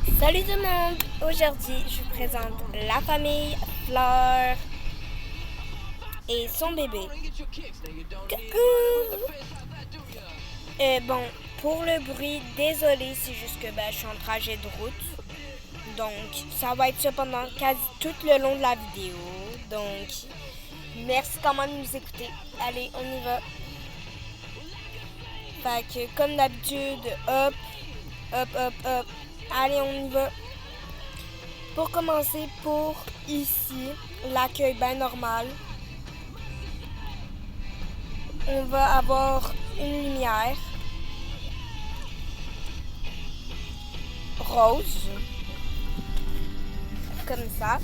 Salut tout le monde! Aujourd'hui, je vous présente la famille Fleur et son bébé. Coucou! Bon, pour le bruit, désolé, c'est juste que je suis en trajet de route. Donc, ça va être ça pendant quasi tout le long de la vidéo. Donc, merci quand même de nous écouter. Allez, on y va. Fait que, comme d'habitude, hop, hop, hop, hop. Allez, on y va. Pour commencer, pour ici, l'accueil bien normal, on va avoir une lumière rose, comme ça.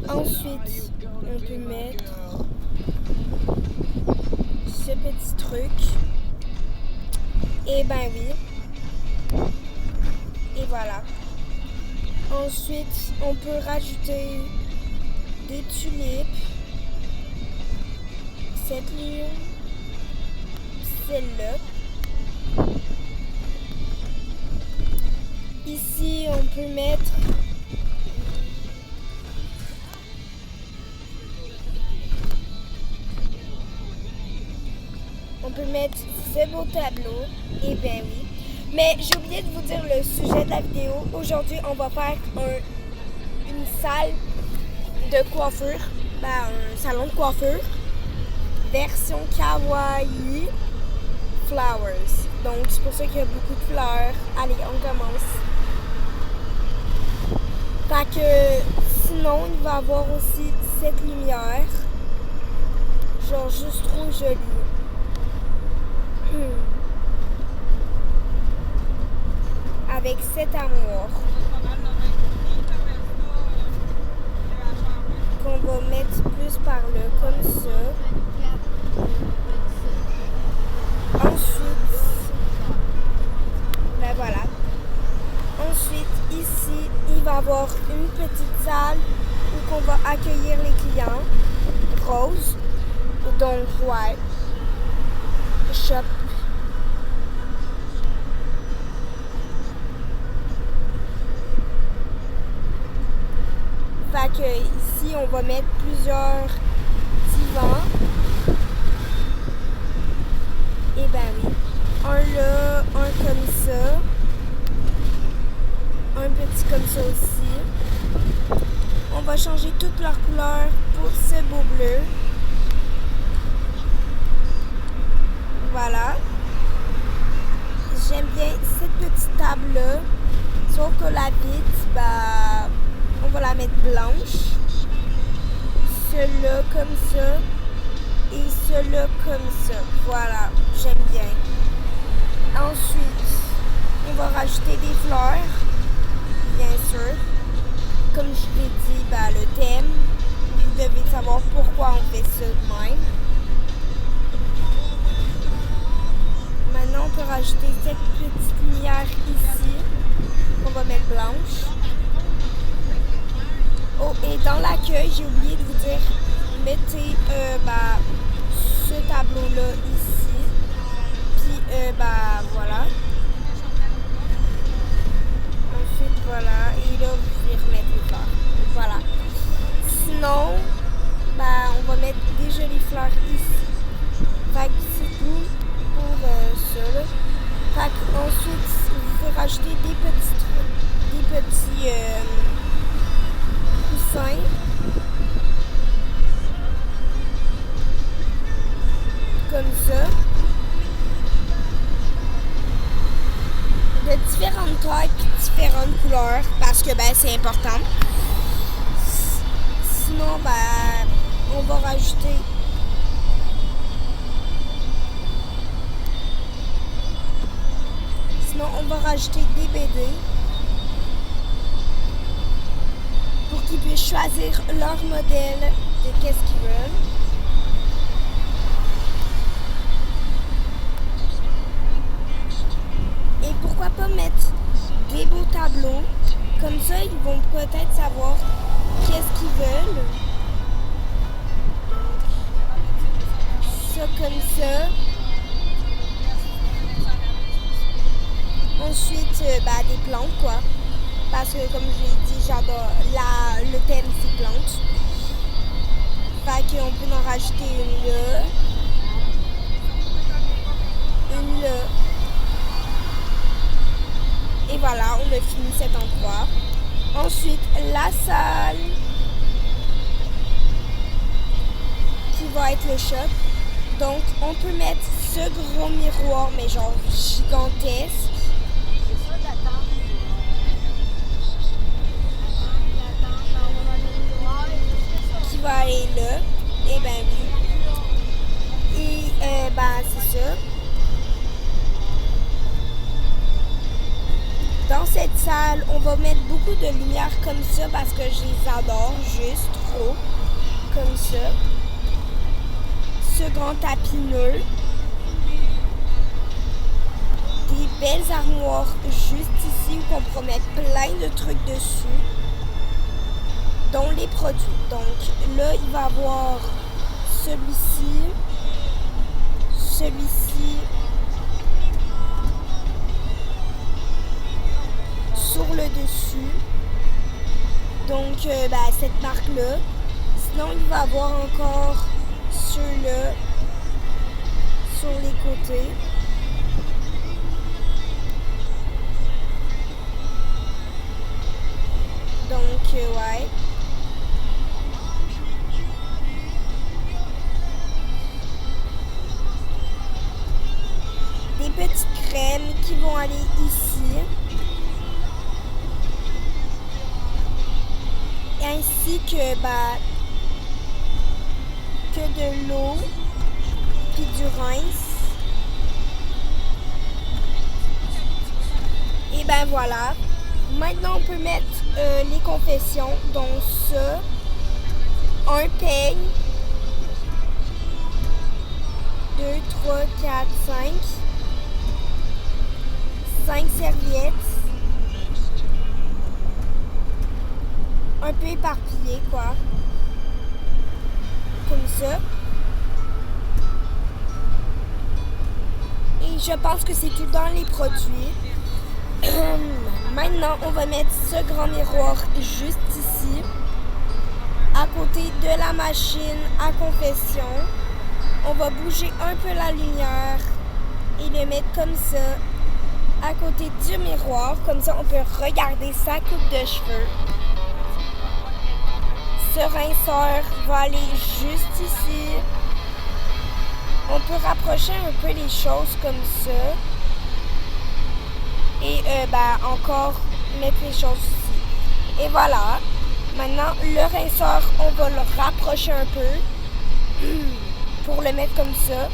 Ensuite, on peut mettre ce petit truc. Et ben oui. Et voilà. Ensuite, on peut rajouter des tulipes. Cette lune, celle-là. Ici, on peut mettre ce beau tableau. Et ben oui. Mais j'ai oublié de vous dire le sujet de la vidéo. Aujourd'hui, on va faire une salle de coiffure, un salon de coiffure, version kawaii flowers. Donc, c'est pour ça qu'il y a beaucoup de fleurs. Allez, on commence. Fait que, sinon, il va y avoir aussi cette lumière. Genre, juste trop jolie. Avec cet armoire qu'on va mettre plus par là, comme ça. Ensuite, voilà. Ensuite, ici, il va y avoir une petite salle où on va accueillir les clients. Rose. Donc, ouais. Shop. Fait que ici, on va mettre plusieurs divans. Et ben oui. Un là, un comme ça. Un petit comme ça aussi. On va changer toutes leurs couleurs pour ce beau bleu. Voilà. J'aime bien cette petite table-là. Sauf que la vitre, on va la mettre blanche. Celle-là comme ça. Et celle-là comme ça. Voilà, j'aime bien. Ensuite, on va rajouter des fleurs. Bien sûr. Comme je l'ai dit, le thème. Vous devez savoir pourquoi on fait ça de même. Maintenant, on peut rajouter cette petite lumière ici. On va mettre blanche. Oh, et dans l'accueil, j'ai oublié de vous dire, mettez ce tableau-là ici. Puis, voilà. Ensuite, voilà. Et là, vous pouvez remettre les fleurs. Voilà. Sinon, on va mettre des jolies fleurs ici. Fait que c'est tout pour ça, là. Fait que ensuite, vous pouvez rajouter des petits coussins. Comme ça. De différentes tailles et différentes couleurs. Parce que c'est important. Sinon, on va rajouter des BD pour qu'ils puissent choisir leur modèle de qu'est-ce qu'ils veulent. Et pourquoi pas mettre des beaux tableaux. Comme ça, ils vont peut-être savoir qu'est-ce qu'ils veulent. Ça comme ça. Ensuite, des plantes, quoi. Parce que, comme je l'ai dit, j'adore le thème, c'est plantes. Fait qu'on peut en rajouter une là. Une là. Et voilà, on a fini cet endroit. Ensuite, la salle qui va être le shop. Donc, on peut mettre ce gros miroir, mais genre gigantesque. Qui va aller là. Et ben oui. Et ben c'est ça. Dans cette salle, on va mettre beaucoup de lumière comme ça parce que je les adore, juste trop. Comme ça. Ce grand tapis nul. Des belles armoires juste ici où on pourra mettre plein de trucs dessus. Dont les produits. Donc là, il va y avoir celui-ci. Celui-ci. Sur le dessus. Donc cette marque-là. Sinon, il va y avoir encore ceux-là sur les côtés. Donc, ouais. Des petites crèmes qui vont aller ici. Ainsi que de l'eau puis du rince. Et ben voilà. Maintenant on peut mettre les confessions, dont ça, un peigne, 2, 3, 4, 5 serviettes. Un peu éparpillé, quoi. Comme ça. Et je pense que c'est tout dans les produits. Maintenant, on va mettre ce grand miroir juste ici. À côté de la machine à confession. On va bouger un peu la lumière et le mettre comme ça. À côté du miroir. Comme ça, on peut regarder sa coupe de cheveux. Ce rinceur va aller juste ici. On peut rapprocher un peu les choses comme ça. Et encore mettre les choses ici. Et voilà. Maintenant, le rinceur, on va le rapprocher un peu. Pour le mettre comme ça.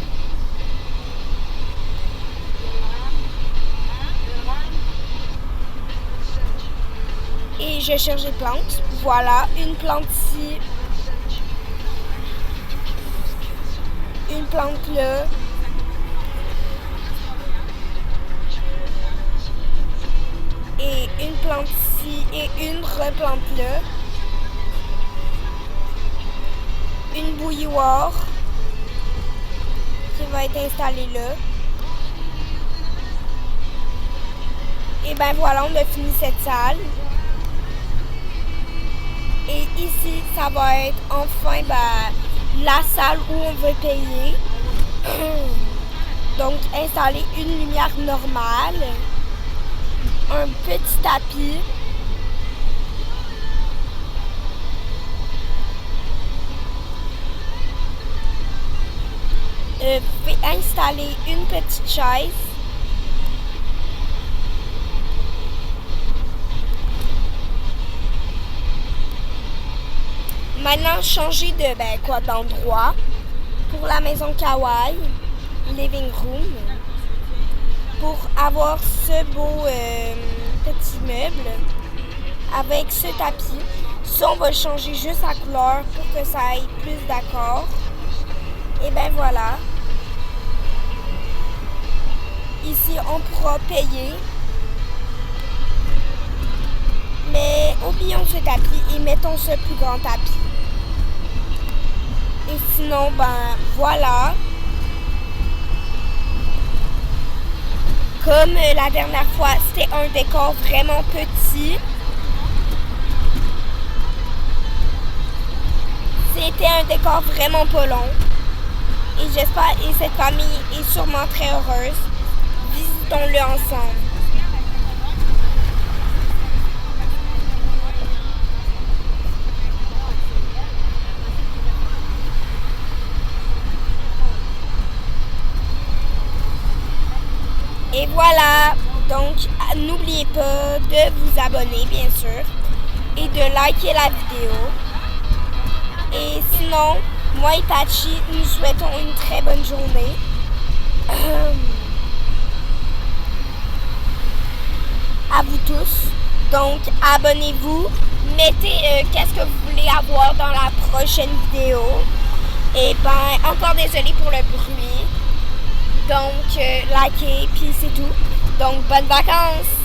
Et je cherche des plantes. Voilà, une plante ici. Une plante là. Et une plante ici et une replante là. Une bouilloire qui va être installée là. Et ben voilà, on a fini cette salle. Et ici, ça va être enfin la salle où on veut payer. Donc, installer une lumière normale. Un petit tapis. Installer une petite chaise. Maintenant, changer d'endroit pour la maison kawaii, living room, pour avoir ce beau petit meuble avec ce tapis. Ça, on va changer juste la couleur pour que ça aille plus d'accord. Et ben voilà. Ici, on pourra payer. Mais oublions ce tapis et mettons ce plus grand tapis. Et sinon, voilà. Comme la dernière fois, c'était un décor vraiment petit. était un décor vraiment pas long. Et j'espère, et cette famille est sûrement très heureuse. Visitons-le ensemble. Et voilà, donc n'oubliez pas de vous abonner bien sûr et de liker la vidéo. Et sinon, moi et Tachi, nous souhaitons une très bonne journée. À vous tous. Donc abonnez-vous, mettez qu'est-ce que vous voulez avoir dans la prochaine vidéo. Et ben encore désolé pour le bruit. Donc likez, puis c'est tout. Donc bonnes vacances!